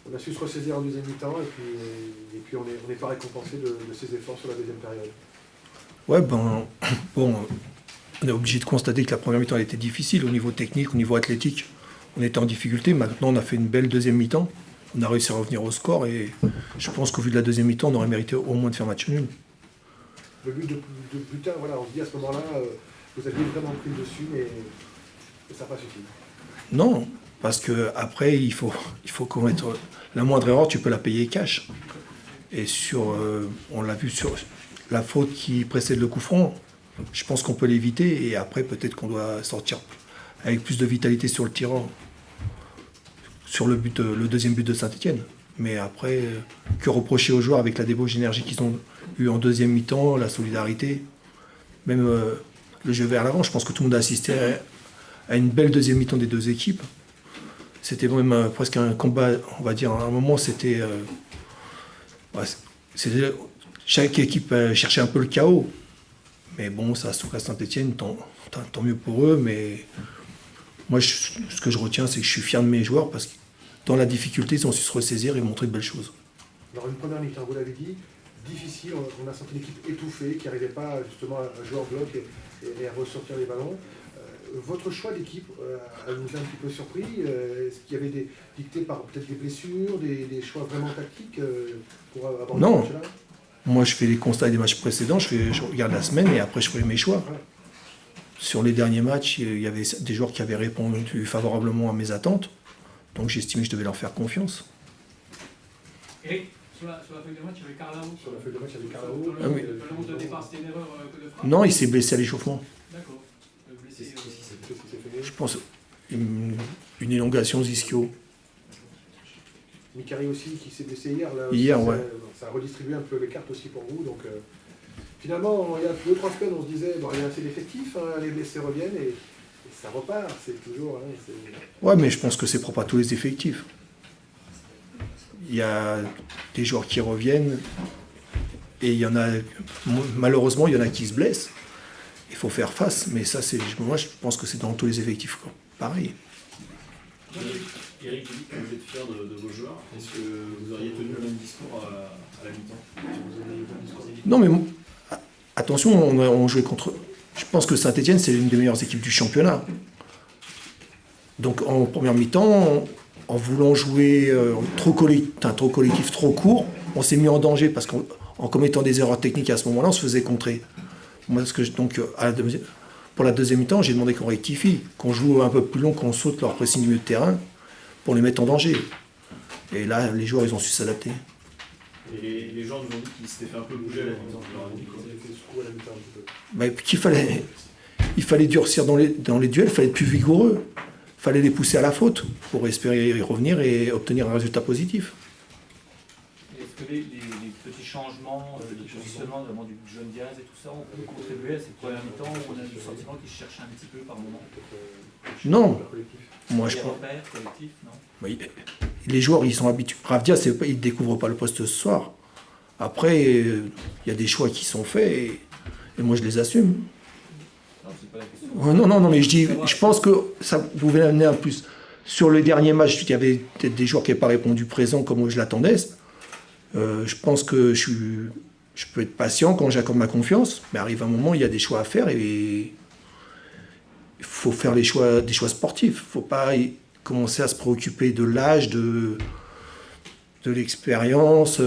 On a su se ressaisir en deuxième mi-temps et puis on n'est pas récompensé de ses efforts sur la deuxième période. Ouais, bon, on est obligé de constater que la première mi-temps a été difficile au niveau technique, au niveau athlétique. On était en difficulté, maintenant on a fait une belle deuxième mi-temps. On a réussi à revenir au score et je pense qu'au vu de la deuxième mi-temps, on aurait mérité au moins de faire match nul. Le but de butin, voilà, on se dit à ce moment-là, vous aviez vraiment pris le dessus, mais ça n'a pas suffi. Non, parce qu'après, il faut commettre la moindre erreur, tu peux la payer cash. Et on l'a vu sur la faute qui précède le coup franc, je pense qu'on peut l'éviter et après peut-être qu'on doit sortir avec plus de vitalité sur le tirant, sur le deuxième but de Saint-Etienne. Mais après, que reprocher aux joueurs avec la débauche d'énergie qu'ils ont eu en deuxième mi-temps, la solidarité, même le jeu vers l'avant, je pense que tout le monde a assisté à une belle deuxième mi-temps des deux équipes. C'était même presque un combat, on va dire, à un moment c'était... chaque équipe cherchait un peu le chaos. Mais bon, ça se trouve à Saint-Etienne, tant mieux pour eux. Mais moi, ce que je retiens, c'est que je suis fier de mes joueurs parce que dans la difficulté, ils ont su se ressaisir et montrer de belles choses. Alors une première mi-temps, vous l'avez dit, difficile, on a senti l'équipe étouffée, qui n'arrivait pas justement à jouer en bloc et à ressortir les ballons. Votre choix d'équipe vous a un petit peu surpris. Est-ce qu'il y avait dicté par peut-être des blessures, des choix vraiment tactiques pour aborder ce match-là? Moi, je fais les constats des matchs précédents, je regarde la semaine et après je fais mes choix. Ouais. Sur les derniers matchs, il y avait des joueurs qui avaient répondu favorablement à mes attentes, donc j'estimais que je devais leur faire confiance. Eric, sur la feuille de match, il y avait Carlao. Sur la feuille de match, il y avait Carlao. Le monde de départ, c'était une erreur de frappe? Non, il s'est blessé à l'échauffement. D'accord. Je pense une élongation ischio. Mikari aussi qui s'est blessé hier. Là, hier, aussi, ouais. Ça a redistribué un peu les cartes aussi pour vous. Donc, finalement, il y a 2-3 semaines, on se disait, bon, il y a assez d'effectifs, hein, les blessés reviennent et ça repart. C'est toujours... Hein, ouais, mais je pense que c'est propre à tous les effectifs. Il y a des joueurs qui reviennent et il y en a, malheureusement, il y en a qui se blessent. Il faut faire face, mais ça, moi, je pense que c'est dans tous les effectifs, quoi. Pareil. Eric, vous dites que vous êtes fier de vos joueurs. Est-ce que vous auriez tenu le même discours à la mi-temps? Non, mais attention, on jouait contre... Je pense que Saint-Etienne, c'est l'une des meilleures équipes du championnat. Donc, en première mi-temps, en voulant jouer trop collectif, trop court, on s'est mis en danger parce qu'en commettant des erreurs techniques à ce moment-là, on se faisait contrer. Moi, donc, pour la deuxième mi-temps, j'ai demandé qu'on rectifie, qu'on joue un peu plus long, qu'on saute leur pressing du milieu de terrain pour les mettre en danger. Et là, les joueurs, ils ont su s'adapter. Et les gens nous ont dit qu'ils s'étaient fait un peu bouger à la mi-temps. Il fallait durcir dans les duels, il fallait être plus vigoureux. Il fallait les pousser à la faute pour espérer y revenir et obtenir un résultat positif. Est-ce que les petits changements, les positionnements notamment du jeune Diaz et tout ça ont pu contribuer à cette première mi-temps où on a le sentiment qu'ils se cherchent un petit peu par moment? Non. Moi, je pense. Collectif, non? Oui. Les joueurs, ils sont habitués. Ravdia, ils ne découvrent pas le poste ce soir. Après, il y a des choix qui sont faits et moi, je les assume. Non, c'est pas la question. Non, mais je pense que ça pouvait amener un plus. Sur le dernier match, il y avait peut-être des joueurs qui n'avaient pas répondu présent comme je l'attendais. Je pense que je peux être patient quand j'accorde ma confiance, mais arrive un moment, il y a des choix à faire et il faut faire des choix sportifs. Il ne faut pas commencer à se préoccuper de l'âge, de l'expérience.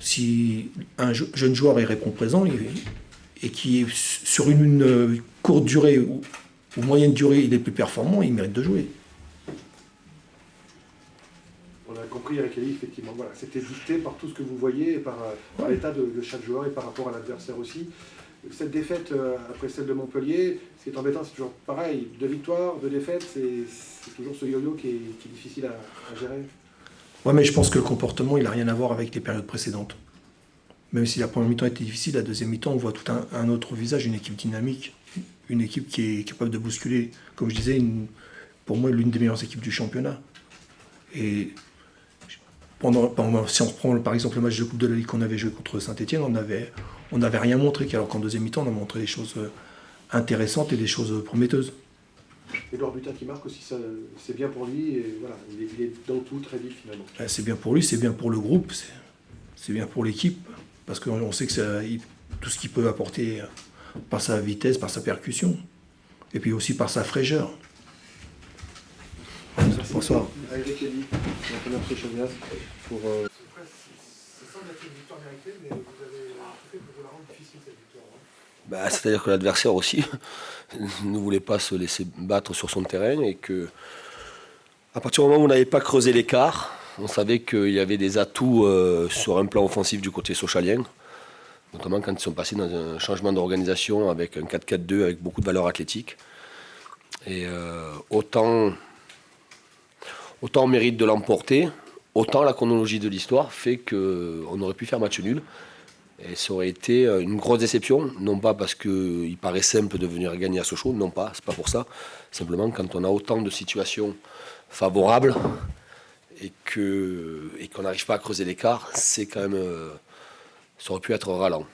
Si un jeune joueur y répond présent et qui, sur une courte durée ou moyenne durée, il est plus performant, il mérite de jouer. On a compris, Eric Elie, effectivement, voilà, c'était dicté par tout ce que vous voyez, et par l'état de chaque joueur et par rapport à l'adversaire aussi. Cette défaite, après celle de Montpellier, ce qui est embêtant, c'est toujours pareil, 2 victoires, 2 défaites, c'est toujours ce yo-yo qui est difficile à gérer. Ouais, mais je pense que le comportement, il n'a rien à voir avec les périodes précédentes. Même si la première mi-temps était difficile, la deuxième mi-temps, on voit tout un autre visage, une équipe dynamique, une équipe qui est capable de bousculer, comme je disais, pour moi, l'une des meilleures équipes du championnat. Et si on reprend par exemple le match de Coupe de la Ligue qu'on avait joué contre Saint-Etienne, on n'avait rien montré, alors qu'en deuxième mi-temps, on a montré des choses intéressantes et des choses prometteuses. Edouard Butin qui marque aussi, c'est bien pour lui. Et voilà, il est dans tout très vite finalement. C'est bien pour lui, c'est bien pour le groupe, c'est bien pour l'équipe, parce qu'on sait que tout ce qu'il peut apporter par sa vitesse, par sa percussion, et puis aussi par sa fraîcheur. Bonsoir. Eric Elie, l'entraîneur chez Chauvias, pour... Ça semble être une victoire méritée, mais vous avez tout fait pour vous la rendre difficile cette victoire. C'est-à-dire que l'adversaire aussi ne voulait pas se laisser battre sur son terrain et que, à partir du moment où on n'avait pas creusé l'écart, on savait qu'il y avait des atouts sur un plan offensif du côté socialien, notamment quand ils sont passés dans un changement d'organisation avec un 4-4-2 avec beaucoup de valeur athlétique. Et autant on mérite de l'emporter, autant la chronologie de l'histoire fait qu'on aurait pu faire match nul. Et ça aurait été une grosse déception, non pas parce qu'il paraît simple de venir gagner à Sochaux, non pas, c'est pas pour ça. Simplement quand on a autant de situations favorables et qu'on n'arrive pas à creuser l'écart, c'est quand même, ça aurait pu être ralent.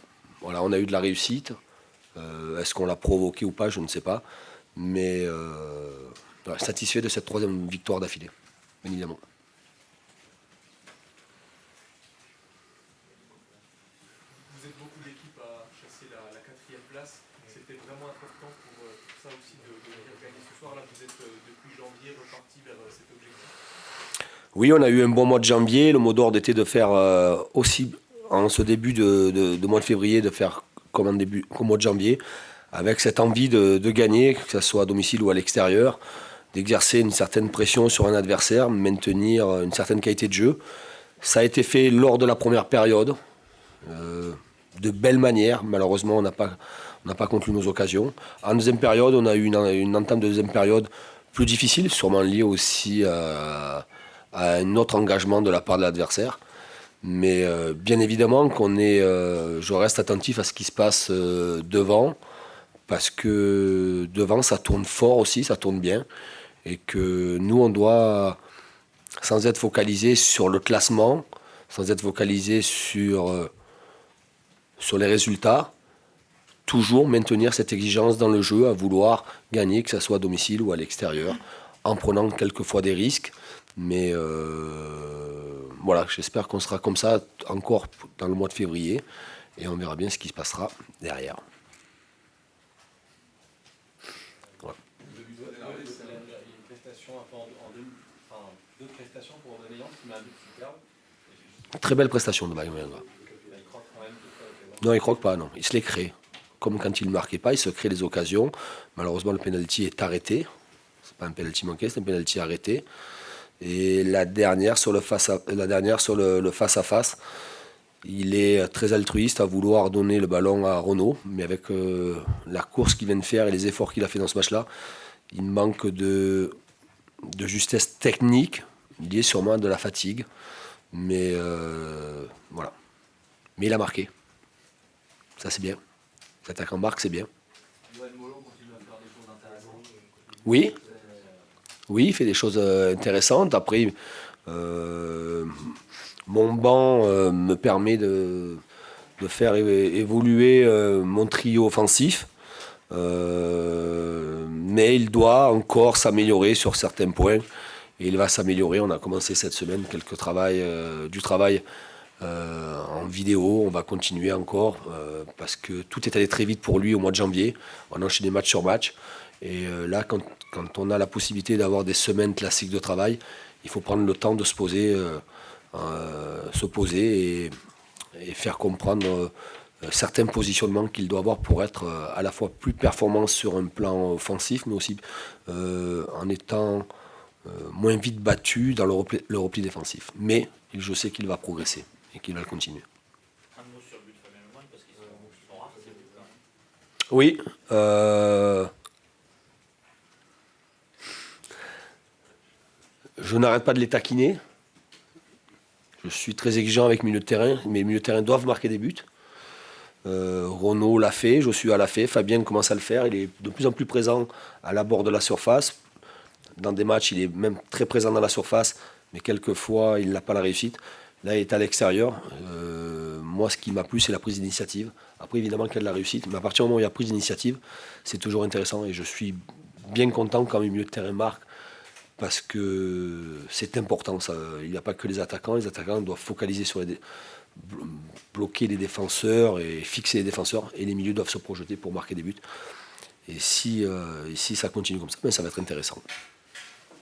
Voilà, on a eu de la réussite. Est-ce qu'on l'a provoqué ou pas, je ne sais pas. Mais voilà, satisfait de cette 3e victoire d'affilée, bien évidemment. Vous êtes beaucoup d'équipes à chasser la 4e place. C'était vraiment important pour ça aussi de venir gagner ce soir. Là, vous êtes depuis janvier reparti vers cet objectif. Oui, on a eu un bon mois de janvier. Le mot d'ordre était de faire aussi, en ce début de mois de février, de faire comme au mois de janvier, avec cette envie de gagner, que ce soit à domicile ou à l'extérieur, d'exercer une certaine pression sur un adversaire, maintenir une certaine qualité de jeu. Ça a été fait lors de la première période, de belle manière. Malheureusement, on n'a pas conclu nos occasions. En deuxième période, on a eu une entame de deuxième période plus difficile, sûrement liée aussi à un autre engagement de la part de l'adversaire. Mais bien évidemment je reste attentif à ce qui se passe devant, parce que devant ça tourne fort aussi, ça tourne bien, et que nous on doit, sans être focalisé sur le classement, sans être focalisé sur les résultats, toujours maintenir cette exigence dans le jeu, à vouloir gagner, que ce soit à domicile ou à l'extérieur, en prenant quelquefois des risques. Mais voilà, j'espère qu'on sera comme ça encore dans le mois de février, et on verra bien ce qui se passera derrière. Voilà. Deux prestations pour Aubameyang qui m'a un but superbe. Très belle prestation de Aubameyang. Non, il ne croque pas, non. Il se les crée. Comme quand il ne marquait pas, il se crée les occasions. Malheureusement, le pénalty est arrêté. Ce n'est pas un pénalty manqué, c'est un pénalty arrêté. Et la dernière sur le face-à-face, il est très altruiste à vouloir donner le ballon à Renaud, mais avec la course qu'il vient de faire et les efforts qu'il a fait dans ce match-là, il manque de justesse technique, liée sûrement à de la fatigue. Mais voilà. Mais il a marqué. Ça, c'est bien. L'attaquant marque, c'est bien. Oui. Oui, il fait des choses intéressantes. Après, mon banc me permet de faire évoluer mon trio offensif. Mais il doit encore s'améliorer sur certains points. Et il va s'améliorer. On a commencé cette semaine du travail en vidéo. On va continuer encore parce que tout est allé très vite pour lui au mois de janvier. On a enchaîné match sur match. Et là, quand on a la possibilité d'avoir des semaines classiques de travail, il faut prendre le temps de se poser, et faire comprendre certains positionnements qu'il doit avoir pour être à la fois plus performant sur un plan offensif, mais aussi en étant moins vite battu dans le repli défensif. Mais je sais qu'il va progresser et qu'il va le continuer. Un mot sur le but de Fabien Lemoine, parce qu'ils sont rares, ces buts-là. Oui. Je n'arrête pas de les taquiner. Je suis très exigeant avec milieu de terrain. Mes milieux de terrain doivent marquer des buts. Renaud l'a fait, Joshua l'a fait, Fabien commence à le faire. Il est de plus en plus présent à l'abord de la surface. Dans des matchs, il est même très présent dans la surface, mais quelquefois, il n'a pas la réussite. Là, il est à l'extérieur. Moi, ce qui m'a plu, c'est la prise d'initiative. Après, évidemment qu'il y a de la réussite, mais à partir du moment où il y a prise d'initiative, c'est toujours intéressant. Et je suis bien content quand mes milieux de terrain marquent, parce que c'est important. Ça. Il n'y a pas que les attaquants doivent focaliser sur bloquer les défenseurs et fixer les défenseurs, et les milieux doivent se projeter pour marquer des buts. Et si ça continue comme ça, ben ça va être intéressant.